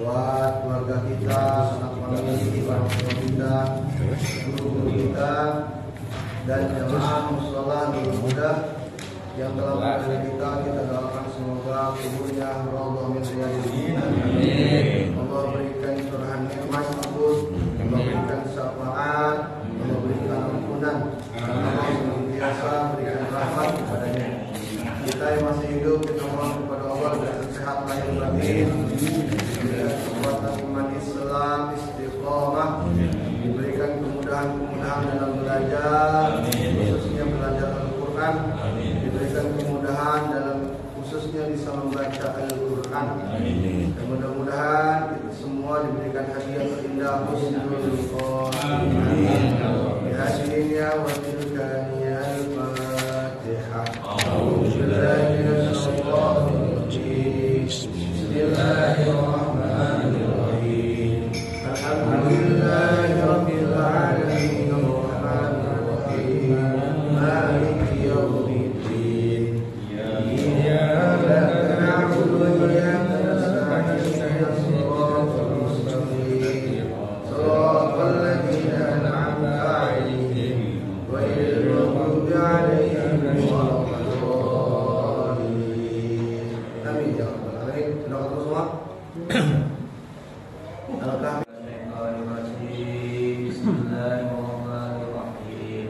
buat keluarga kita, anak famili, orang tua kita, guru kita, dan jemaah mushola Nurul Huda yang telah menghadiri kita doakan semoga kuburnya Raudhah min Riyadil Jannah. Allah berikan curahan nikmat tersebut, Allah berikan syafaat, Allah berikan ampunan, Allah senantiasa berikan rahmat kepadanya. Kita yang masih hidup kita mohon kepada Allah agar sehat lahir batin, diberikan kekuatan iman Islam, istiqomah, diberikan kemudahan dalam belajar, khususnya belajar Al-Quran, diberikan kemudahan dalam khususnya bisa membaca Al-Quran. Dan mudah-mudahan kita semua diberikan hadiah terindah husnul khotimah. Bihadiniya wa tilkaniya al-Fatihah. Bismillahirrahmanirrahim. Alhamdulillahirabbil alamin, arrahmanir rahim, maliki yaumiddin. Iyyaka na'budu wa iyyaka nasta'in, ihdinas siratal mustaqim, siratal ladzina an'amta 'alaihim ghairil maghdubi 'alaihim waladdallin. Amin ya rabbal alamin. Sudah ketemu semua? Bismillahirrahmanirrahim.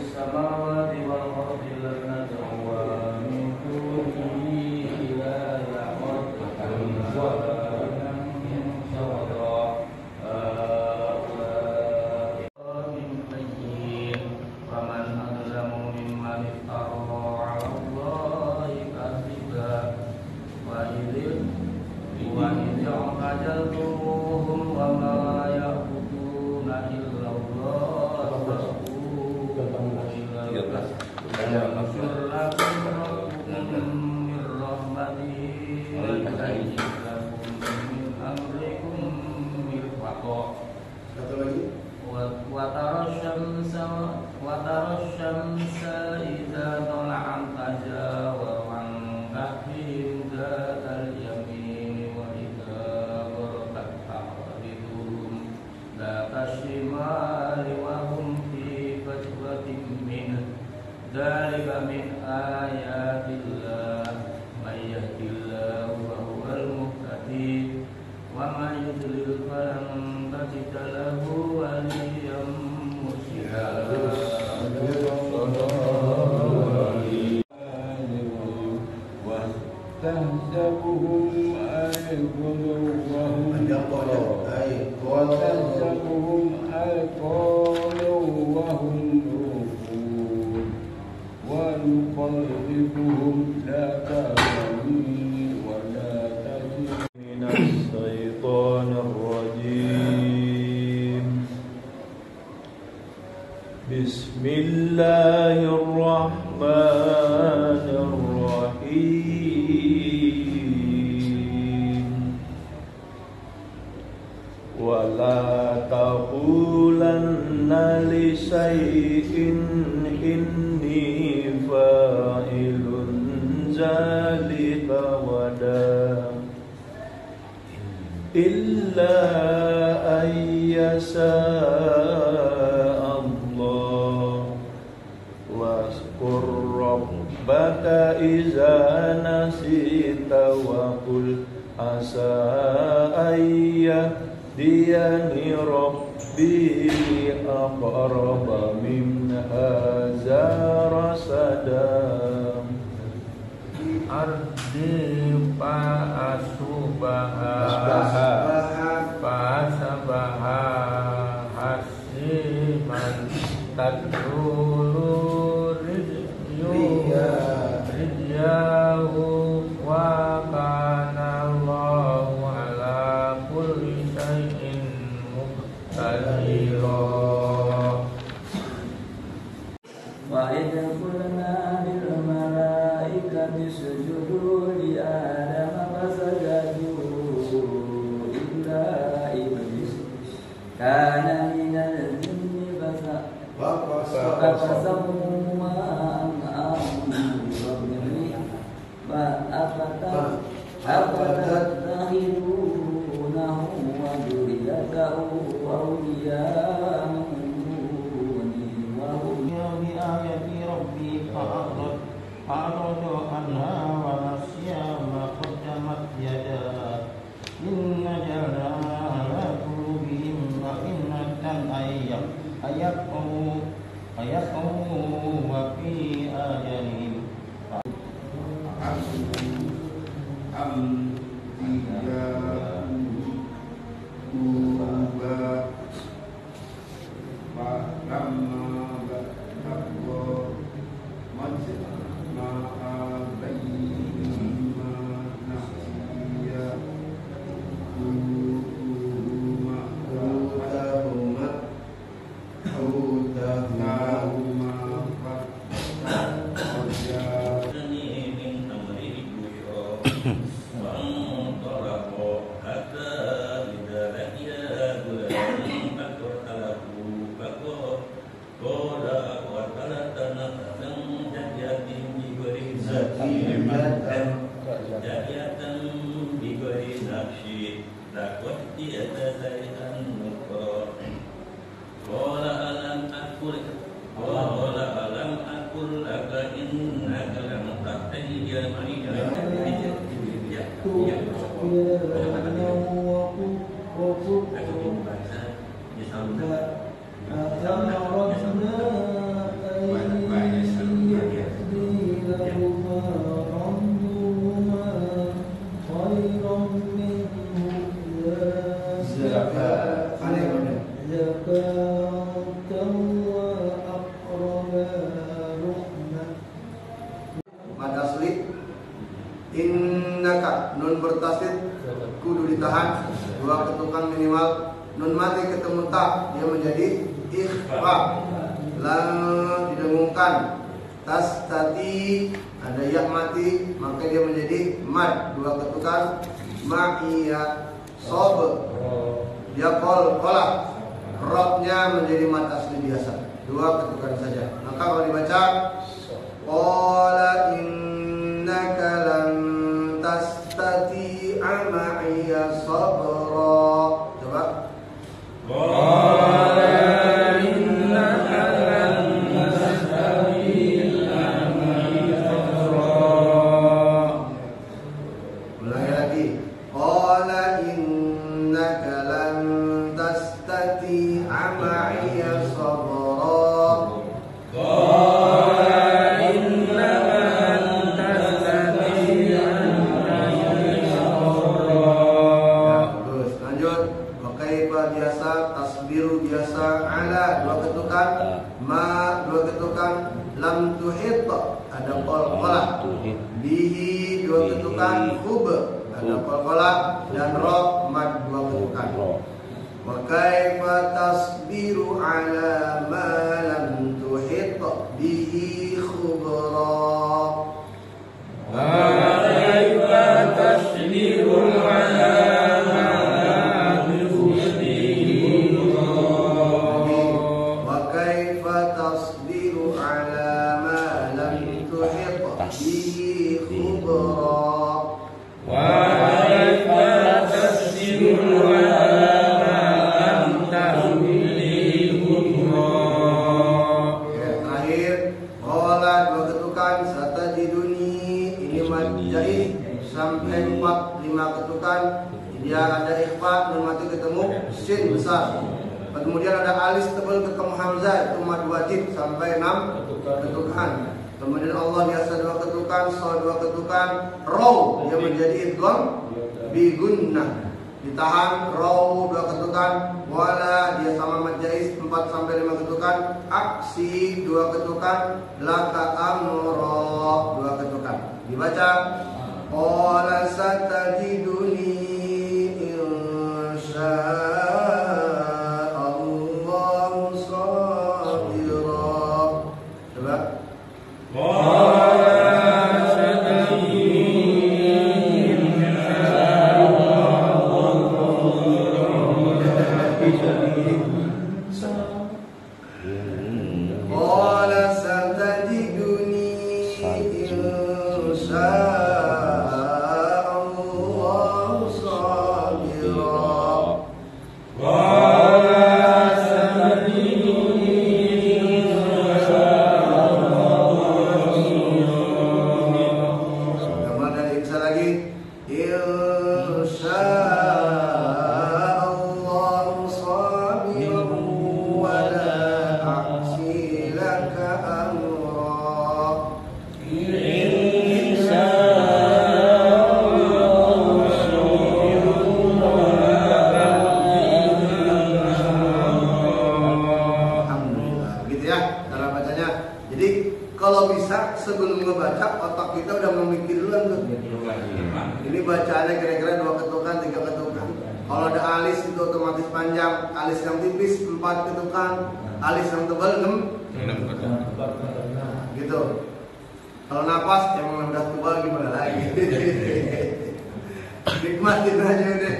Samawati wal ardi lan nad'uwa min dunihi ilaha Dzalika min ayatillah, may yahdihillahu fahuwal muhtadi, wa may yudlil falan tajid lahu waliyyan mursyida. ونقلبهم ذات اليمين ولا تجد من الشيطان الرجيم. بسم الله الرحمن الرحيم. ولا تقولن لشيء إني فاعل ذلك غدا إلا أن يشاء الله واذكر ربك إذا نسيت وقل عسى أن يهديني ربي أقرب من هذا رشدا. Ardi Fa'asabaha hasiman tadulu ridyahu wa kana Allahu ala kulli shay'in muqtadira. Wa idza qulna lil malaikati isjudu li Adama fasajadu illa iblis kana minal jinni fasaqa ma an amri أفتتخذونه وذريته أولياء من دوني وهم بآية ربي فأعرض عنها ونسي ما قدمت يداه إن جعلنا على قلوبهم أكنة أن يفقهوا وفي آذانهم Mad asli innaka, nun bertasdid kudu ditahan, dua ketukan minimal. Nun mati ketemu tak, dia menjadi ikhfa, lalu didengungkan. Tastati, ada ya mati, maka dia menjadi mad, dua ketukan. Ma'iyah sob, dia kola, robnya menjadi mad asli biasa, dua ketukan saja. Maka kalau dibaca qala innaka lan tastati'a ma'iya sabra. Coba. Qala innaka lan tastati'a ma'iya sabra. Ulangi lagi. Qala innaka lan tastati'a ma'iya sabra. Ma, dua ketukan. Lam tuhit, ada qalqalah. Bihi, dua ketukan. Khub, ada qalqalah. Dan rob, mad, dua ketukan. Wa kaifa tasbiru ala ma lam tuhit bihi khubra. Wa kaifa tasbiru ala sampai 4-5 ketukan. Dia ada ikhfa, nun mati ketemu sin besar. Kemudian ada alis tebal ketemu hamzah, itu mad wajib sampai 6 ketukan. Kemudian Allah biasa 2 ketukan, so 2 ketukan, raw dia menjadi idgham bi gunnah. Ditahan raw 2 ketukan, wala dia sama mad jaiz 4 sampai 5 ketukan, aksi 2 ketukan, laka amra 2 ketukan. Dibaca qala satajiduni insya'allahu sabira. Coba. Qala satajiduni insya'allahu sabira. Qala satajiduni insya'allahu sebelum ngebaca otak kita udah memikir duluan tuh. Ini bacaannya kira-kira 2 ketukan, 3 ketukan. Kalau ada alis itu otomatis panjang, alis yang tipis 4 ketukan, alis yang tebal 6 ketukan. Gitu. Kalau napas yang udah tebal gimana lagi? Nikmatin aja deh.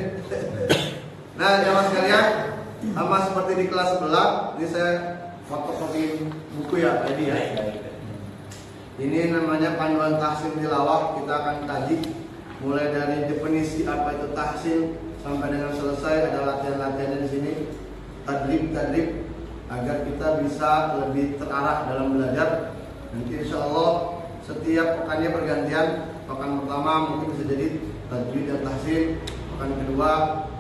Nah, jamaah sekalian, sama seperti di kelas sebelah, ini saya fotokopi buku ya tadi ya. Ini namanya panduan tahsin tilawah. Kita akan kaji mulai dari definisi apa itu tahsin sampai dengan selesai. Ada latihan-latihannya di sini, tadrib agar kita bisa lebih terarah dalam belajar. Nanti insya Allah setiap pekannya bergantian. Pekan pertama mungkin bisa jadi tajwid dan tahsin, pekan kedua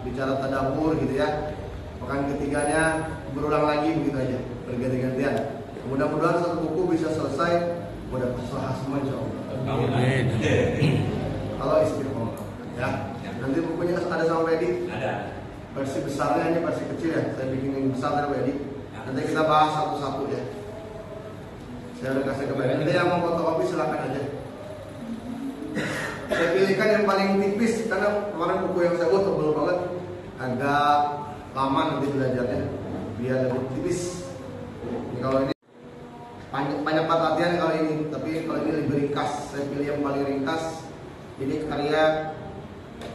bicara tadabbur gitu ya, pekan ketiganya berulang lagi begitu aja, berganti-gantian. Mudah-mudahan satu buku bisa selesai pada pasalah semua insya Allah. Amin. Kalau istiqomah ya. Nanti bukunya ada sama Edi. Ada. Versi besarnya ini versi kecil ya. Saya bikin yang besar dari Edi. Nanti kita bahas satu-satu ya. Saya udah kasih ke Edi. Nanti yang mau fotokopi silakan aja. Saya pilihkan yang paling tipis karena kemarin buku yang saya buat tebal banget, agak lama nanti belajarnya, biar lebih tipis. Ini kalau ini banyak latihan kalau ini, tapi kalau ini lebih ringkas. Saya pilih yang paling ringkas. Ini karya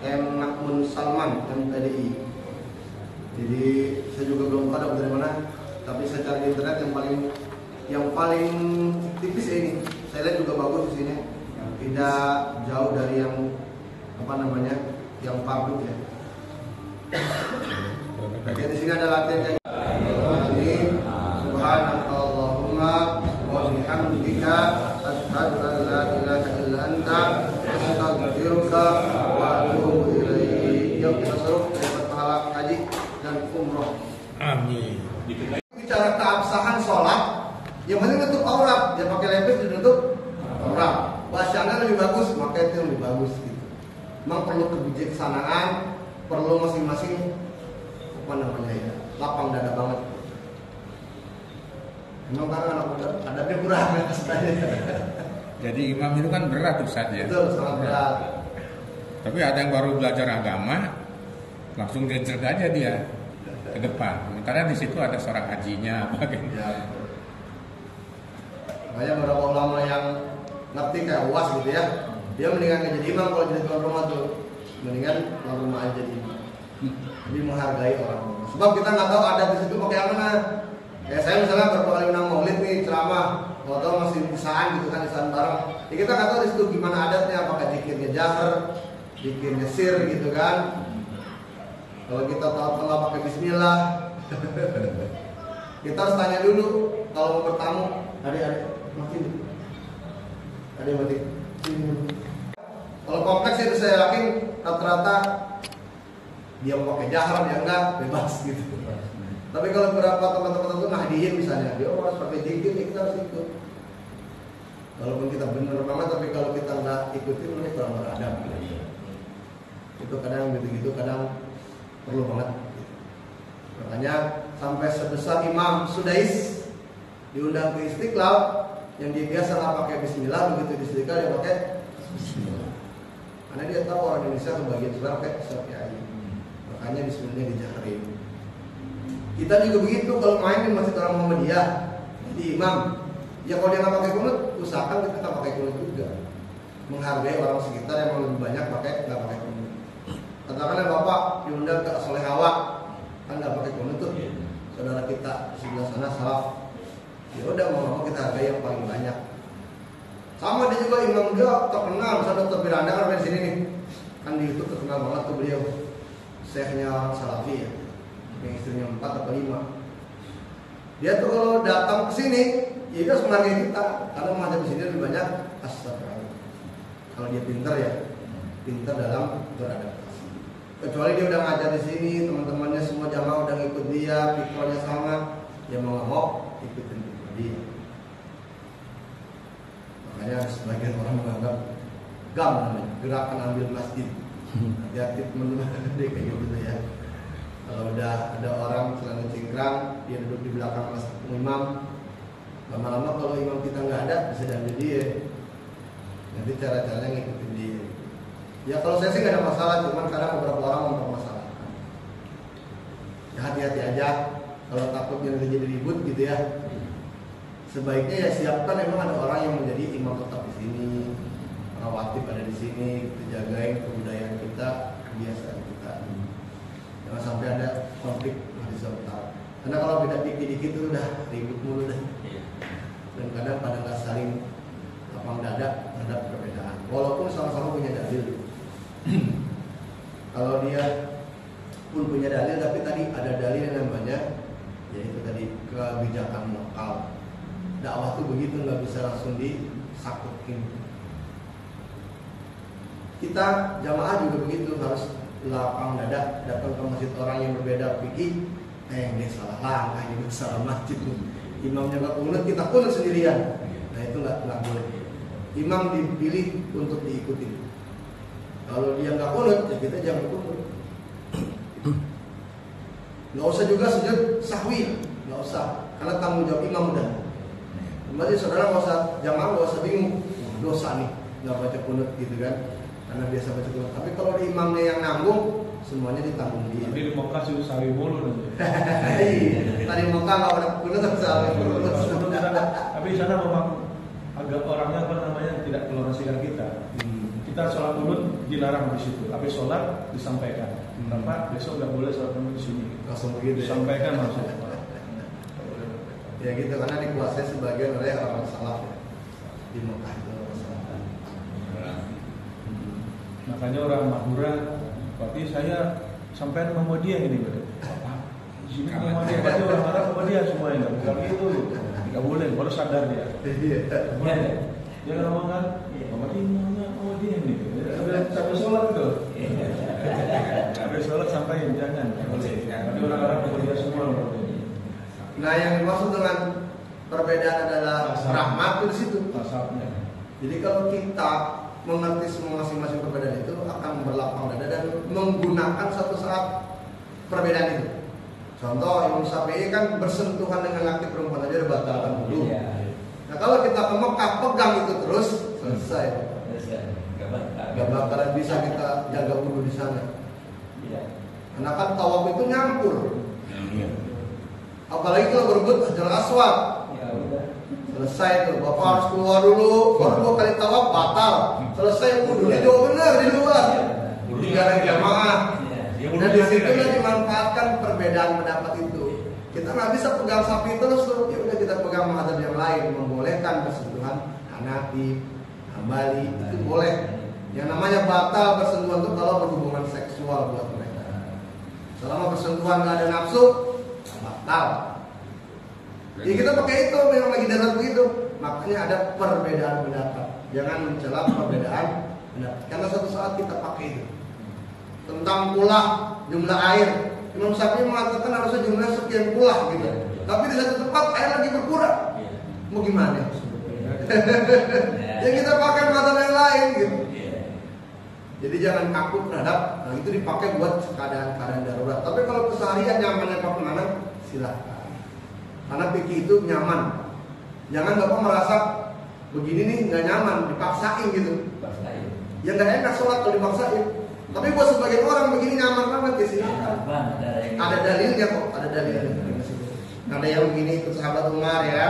M. Nakmun Salman MTDI. Jadi saya juga belum tahu dari mana, tapi saya cari di internet yang paling tipis ini. Saya lihat juga bagus di sini. Tidak jauh dari yang yang publik ya. Jadi di sini ada latihan ini. Subhanakallahumma wa bihamdika asyhadu an la ilaha illa anta astaghfiruka wa atubu ilaik. Yuk kita suruh dapat pahala haji dan umroh. Amin. Bicara keabsahan sholat, yang penting tutup aurat. Dia pakai lepis ditutup aurat. Bacaannya lebih bagus, maka itu yang lebih bagus gitu. Memang perlu kebijaksanaan, perlu masing-masing lapang dada banget. Memang karena anak muda adabnya kurang ya. Jadi imam itu kan berat Ustaz ya. Betul, sangat berat. Tapi ada yang baru belajar agama, langsung gencer aja dia ke depan. Karena di situ ada suara hajinya apa gitu. Ya. Banyak beberapa ulama yang ngerti kayak UAS gitu ya, dia mendingan gak jadi imam kalau jadi tuan rumah tuh, mendingan tuan rumah aja jadi imam. Jadi menghargai orang. Sebab kita nggak tahu adat di situ pakai yang mana. Kayak saya misalnya berapa kali undang maulid nih ceramah, kalau tahu masih bisaan gitu kan, bisaan bareng. Ya kita nggak tahu di situ gimana adatnya, apakah zikirnya jahar, zikirnya sir gitu kan. Kalau kita tahu nggak pakai Bismillah, kita harus tanya dulu kalau mau bertamu, adik-adik makin. Ada yang mati. Kalau kompleks itu saya yakin rata-rata dia mau pakai jahar, dia enggak, bebas gitu. Tapi kalau beberapa teman-teman itu nahdiyin misalnya, dia harus pakai zikir, kita harus ikut. Walaupun kita benar banget, tapi kalau kita nggak ikutin, ini kurang beradab. Itu kadang gitu-gitu, kadang perlu banget. Makanya sampai sebesar Imam Sudais diundang ke Istiqlal, yang dia biasa nggak pakai Bismillah, begitu di Istiqlal dia pakai Bismillah. Karena dia tahu orang Indonesia kebagian suara pakai Syafi'i. Makanya Bismillah dijaharin. Kita juga begitu kalau main di Masjid Orang Muhammadiyah, di imam. Ya kalau dia nggak pakai kunut, usahakan kita pakai kunut juga. Menghargai orang sekitar yang lebih banyak nggak pakai kunut. Katakanlah bapak diundang ke Solehawa, kan nggak pakai kunut tuh. Saudara kita di sebelah sana salaf. Ya udah mau kita hargai yang paling banyak. Sama dia juga imam dia terkenal, misalnya Dr. Firanda kan dari sini nih, kan di YouTube terkenal banget tuh beliau, syekhnya Salafi ya, yang istrinya 4 atau 5. Dia tuh kalau datang ke sini, ya dia harus menghargai kita, karena mengajar di sini lebih banyak astagfirullah. Kalau dia pintar ya, pintar dalam beradaptasi. Kecuali dia udah ngajar di sini, teman-temannya semua jamaah udah ngikut dia, pikirannya sama, dia mau nggak mau ikutin dia. Makanya sebagian orang menganggap GAM namanya, gerakan ambil masjid. Hati-hati teman-teman kayak gitu ya. Kalau udah ada orang celana cingkrang, dia duduk di belakang masjid imam, Lama-lama kalau imam kita nggak ada bisa diambil dia. Nanti cara-caranya ngikutin dia. Ya kalau saya sih nggak ada masalah, cuman kadang beberapa orang mempermasalahkan. Ya hati-hati aja kalau takutnya nanti jadi ribut gitu ya. Sebaiknya ya siapkan memang ada orang yang menjadi imam tetap di sini, rawatib ada di sini, kita jagain kebudayaan kita, kebiasaan kita. Jangan sampai ada konflik di sekitar. Karena kalau beda dikit-dikit itu udah ribut mulu dah. Dan kadang pada nggak saling lapang dada terhadap perbedaan. Walaupun sama-sama punya dalil. Kalau dia pun punya dalil, tapi tadi ada dalil yang namanya, yaitu tadi kebijakan lokal. Dakwah tuh begitu, nggak bisa langsung disakutin. Kita jamaah juga begitu, harus lapang dada, datang ke masjid orang yang berbeda fikih. Dia salah langkah, ini salah masjid. Imamnya nggak kunut, kita kunut sendirian. Nah itu nggak boleh. Imam dipilih untuk diikuti. Kalau dia nggak kunut, ya kita jangan kunut. Nggak usah juga sujud sahwi, nggak usah, karena tanggung jawab imam udah. Berarti saudara nggak usah jamaah, nggak usah bingung, dosa nih nggak baca kunut gitu kan, karena biasa baca kunut. Tapi kalau di imamnya yang nanggung, semuanya ditanggung dia. Tapi di Mekah sih sawi mulu nanti. Tadi Mekah nggak ada kunut tapi sawi mulu. Tapi di sana memang agak orangnya apa namanya tidak toleransikan kita. Kita sholat kunut dilarang di situ, tapi sholat disampaikan. Kenapa? Besok nggak boleh sholat kunut di sini. Langsung begitu. Disampaikan langsung. Ya gitu, karena dikuasai sebagian oleh orang salaf ya. Di Mekah itu orang salaf. Makanya orang Madura, berarti saya sampaikan sama dia ini berarti. Di sini sama dia, berarti orang Arab sama dia semuanya. Bukan itu, nggak boleh, baru sadar dia. Iya. Dia kan ngomong kan, berarti maunya sama dia nih. Sampai sholat itu. Sampai sholat sampai jangan. Berarti orang Arab sama dia semua. Nah yang dimaksud dengan perbedaan adalah rahmat itu di situ. Masabnya. Jadi kalau kita mengerti semua masing-masing perbedaan itu akan berlapang dada dan menggunakan suatu saat perbedaan itu. Contoh Imam Syafi'i kan bersentuhan dengan laki perempuan aja udah batalkan dulu. Nah kalau kita ke Mekah pegang itu terus selesai. Gak bakalan bisa kita jaga wudhu di sana. Karena kan tawaf itu nyampur. Apalagi kalau berebut Hajar Aswad. Selesai tuh, bapak harus keluar dulu, baru 2 kali tawaf batal. Selesai wudhunya jauh benar di luar. Tinggal lagi jamaah. Dan di situ dimanfaatkan perbedaan pendapat itu. Kita nggak bisa pegang sapi terus tuh. Ya udah kita pegang mazhab yang lain, membolehkan bersentuhan Hanafi, Hambali itu boleh. Yang namanya batal bersentuhan itu kalau berhubungan seksual buat mereka. Selama bersentuhan nggak ada nafsu, batal. Ya kita pakai itu, memang lagi dalam begitu. Makanya ada perbedaan pendapat. Jangan mencela perbedaan pendapat. Karena suatu saat kita pakai itu. Tentang pula jumlah air, Imam Syafi'i mengatakan harusnya jumlah sekian pula gitu. Tapi di satu tempat air lagi berkurang. Mau gimana? Ya kita pakai mazhab yang lain gitu. Jadi jangan kaku terhadap, nah itu dipakai buat keadaan-keadaan darurat. Tapi kalau keseharian nyamannya pakai mana, silahkan. Karena fikih itu nyaman. Jangan bapak merasa begini nih nggak nyaman, dipaksain gitu. Ya nggak enak sholat kalau dipaksain. Tapi buat sebagian orang begini nyaman banget ya silahkan. Ada dalilnya kok, ada dalilnya. Ada yang begini ikut sahabat Umar ya,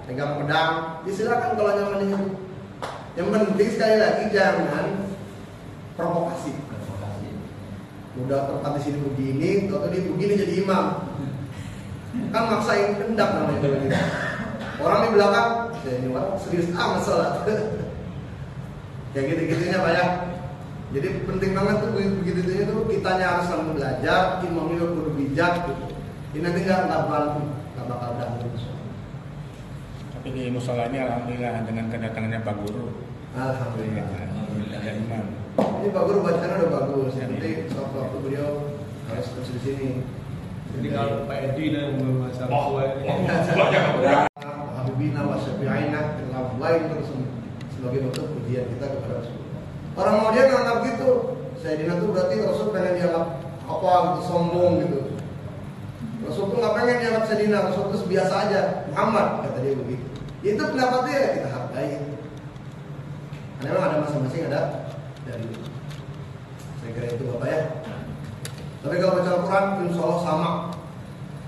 pegang pedang, ya silakan kalau nyaman itu. Yang penting sekali lagi jangan provokasi. Udah tempat di sini begini, atau dia begini jadi imam. Kan maksain kendak namanya itu. Orang di belakang, ya ini orang serius amat sholat. Kayak gitu-gitunya banyak. Jadi penting banget tuh begitu-gitunya tuh kitanya harus selalu belajar, imamnya kudu bijak gitu. Ini nanti nggak bakal ganggu. Tapi di musola ini alhamdulillah dengan kedatangannya Pak Guru. Alhamdulillah. Ada imam. Ini Pak Guru bacanya udah bagus. Nanti waktu beliau harus terus di sini. Jadi kalau Pak Edi yang masalah Habibina wa syafi'ina dalam lain terus sebagai bentuk pujian kita kepada Rasul. Orang mau dia nganggap gitu. Sayyidina tuh berarti Rasul pengen dianggap apa gitu, sombong gitu. Rasul tuh nggak pengen dianggap Sayyidina, Rasul tuh biasa aja. Muhammad kata dia begitu. Itu pendapatnya ya kita hargai. Karena memang ada masing-masing ada dari. Saya kira itu Bapak ya. Tapi kalau baca Al-Quran insya Allah sama.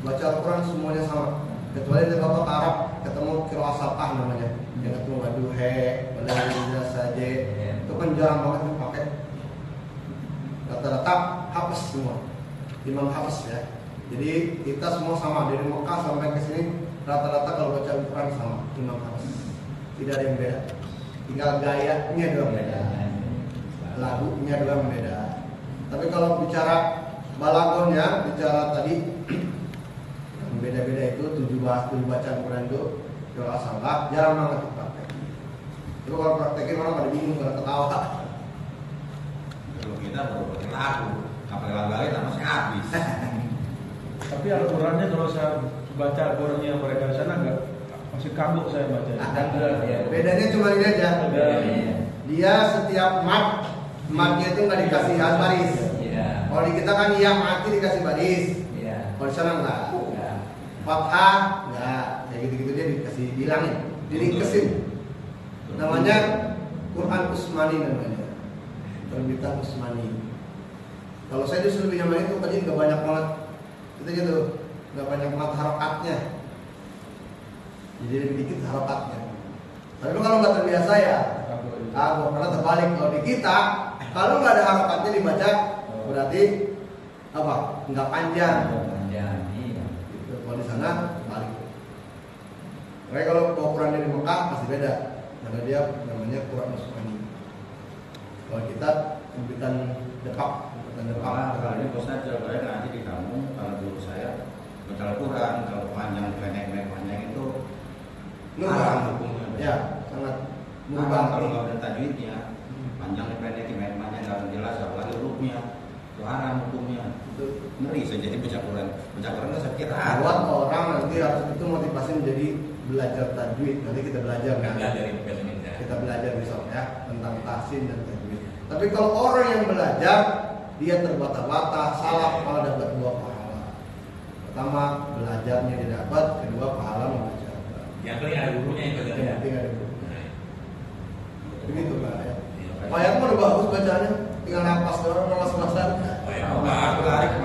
Baca Al-Quran semuanya sama. Kecuali di Bapak Arab ketemu qiraah sapah namanya. Yang ketemu waduhe, walaikumsalam saja. Itu kan jarang banget dipakai. Rata-rata hafaz semua. Imam hafaz ya. Jadi kita semua sama dari Mekah sampai ke sini rata-rata kalau baca Al-Quran sama imam hafaz. Tidak ada yang beda. Tinggal gayanya doang beda. Lagunya doang beda. Tapi kalau bicara balagonnya, bicara tadi yang beda-beda itu tujuh bacaan Al-Quran itu kalau salah jarang banget dipakai. Itu kalau praktekin orang pada bingung pada ketawa. Kalau kita baru pakai lagu, pakai lagu lain masih habis. Tapi Al-Qurannya kalau saya baca Al-Qurannya mereka di sana enggak masih kabuk saya baca. Bedanya cuma ini aja. Dia setiap matnya itu nggak dikasih baris. Kalau di kita kan iya mati dikasih baris. Kalau di sana enggak. Fathah enggak. Kayak gitu-gitu dia dikasih bilangin, diringkesin. Namanya Quran Usmani namanya. Terbitan Usmani. Kalau saya disuruh lebih nyaman itu tadi nggak banyak banget. Itu gitu, nggak banyak banget harokatnya. Jadi lebih dikit harokatnya. Tapi kalau nggak terbiasa ya, karena terbalik kalau di kita, kalau nggak ada harokatnya dibaca, berarti apa? Nggak panjang. Gitu. Kalau di sana balik. Makanya kalau Quran di Mekah pasti beda, karena dia namanya Quran Usmani. Kalau kita terbitan Depak. Kalau ini bosnya coba nanti di kamu, kalau dulu saya baca Al-Quran, kalau panjang pendek itu haram hukumnya. Ya, sangat Kalau nggak ada tajwidnya, panjang pendek nggak jelas, apalagi hurufnya, itu haram hukumnya. Ngeri saya jadi baca Quran kan saya kira buat orang nanti harus itu motivasi menjadi belajar tajwid. Nanti kita belajar kan? Kita belajar misalnya ya, tentang tahsin dan tajwid. Tapi kalau orang yang belajar dia terbata-bata, salah malah dapat 2 pahala. Pertama belajarnya didapat, kedua pahala membaca. yang penting ada gurunya yang belajar. Yang penting ada guru. Begitu Pak ya. Ayat mah udah bagus bacanya, tinggal napas doang, napas-napasan. Oh ya, lari kemana?